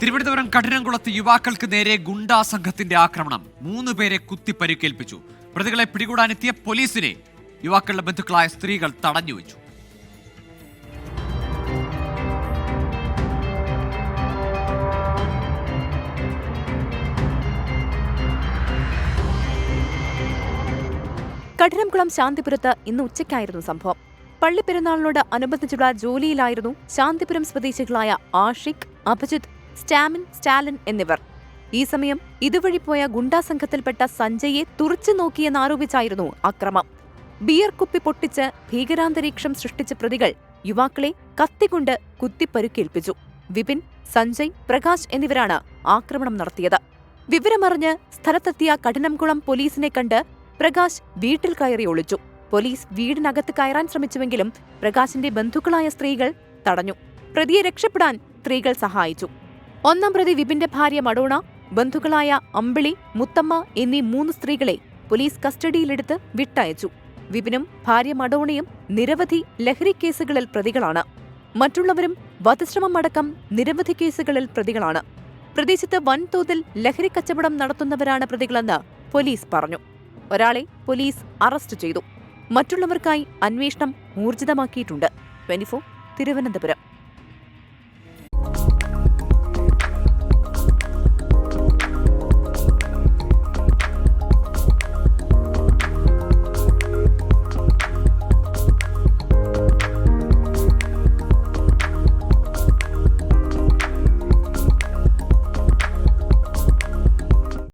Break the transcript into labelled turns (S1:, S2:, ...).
S1: തിരുവനന്തപുരം കഠിനംകുളത്ത് യുവാക്കൾക്ക് നേരെ ഗുണ്ടാ സംഘത്തിന്റെ ആക്രമണം. 3 പേരെ കുത്തി പരിക്കേൽപ്പിച്ചു. പ്രതികളെ പിടികൂടാനെത്തിയ പോലീസിനെ യുവാക്കളുടെ ബന്ധുക്കളായ സ്ത്രീകൾ തടഞ്ഞുവെച്ചു.
S2: കഠിനംകുളം ശാന്തിപുരത്ത് ഇന്ന് ഉച്ചയ്ക്കായിരുന്നു സംഭവം. പള്ളിപ്പെരുന്നാളിനോട് അനുബന്ധിച്ചുള്ള ജോലിയിലായിരുന്നു ശാന്തിപുരം സ്വദേശികളായ ആഷിഖ്, അഭിജിത്ത്, സ്റ്റാലിൻ എന്നിവർ. ഈ സമയം ഇതുവഴി പോയ ഗുണ്ടാ സംഘത്തിൽപ്പെട്ട സഞ്ജയെ തുറച്ചു നോക്കിയെന്നാരോപിച്ചായിരുന്നു അക്രമം. ബിയർ കുപ്പി പൊട്ടിച്ച് ഭീകരാന്തരീക്ഷം സൃഷ്ടിച്ച പ്രതികൾ യുവാക്കളെ കത്തികൊണ്ട് കുത്തിപ്പരുക്കേൽപ്പിച്ചു. വിപിൻ, സഞ്ജയ്, പ്രകാശ് എന്നിവരാണ് ആക്രമണം നടത്തിയത്. വിവരമറിഞ്ഞ് സ്ഥലത്തെത്തിയ കഠിനംകുളം പോലീസിനെ കണ്ട് പ്രകാശ് വീട്ടിൽ കയറി ഒളിച്ചു. പോലീസ് വീടിനകത്ത് കയറാൻ ശ്രമിച്ചുവെങ്കിലും പ്രകാശിന്റെ ബന്ധുക്കളായ സ്ത്രീകൾ തടഞ്ഞു. പ്രതിയെ രക്ഷപ്പെടാൻ സ്ത്രീകൾ സഹായിച്ചു. 1-ാം പ്രതി വിപിന്റെ ഭാര്യ മഡോണ, ബന്ധുക്കളായ അമ്പിളി, മുത്തമ്മ എന്നീ 3 സ്ത്രീകളെ പോലീസ് കസ്റ്റഡിയിലെടുത്ത് വിട്ടയച്ചു. വിപിനും ഭാര്യ മഡോണയും നിരവധി ലഹരി കേസുകളിൽ പ്രതികളാണ്. മറ്റുള്ളവരും വധശ്രമം അടക്കം നിരവധി കേസുകളിൽ പ്രതികളാണ്. പ്രദേശത്ത് വൻതോതിൽ ലഹരി കച്ചവടം നടത്തുന്നവരാണ് പ്രതികളെന്ന് പോലീസ് പറഞ്ഞു. ഒരാളെ പോലീസ് അറസ്റ്റ് ചെയ്തു. മറ്റുള്ളവർക്കായി അന്വേഷണം ഊർജിതമാക്കിയിട്ടുണ്ട്. 24 തിരുവനന്തപുരം.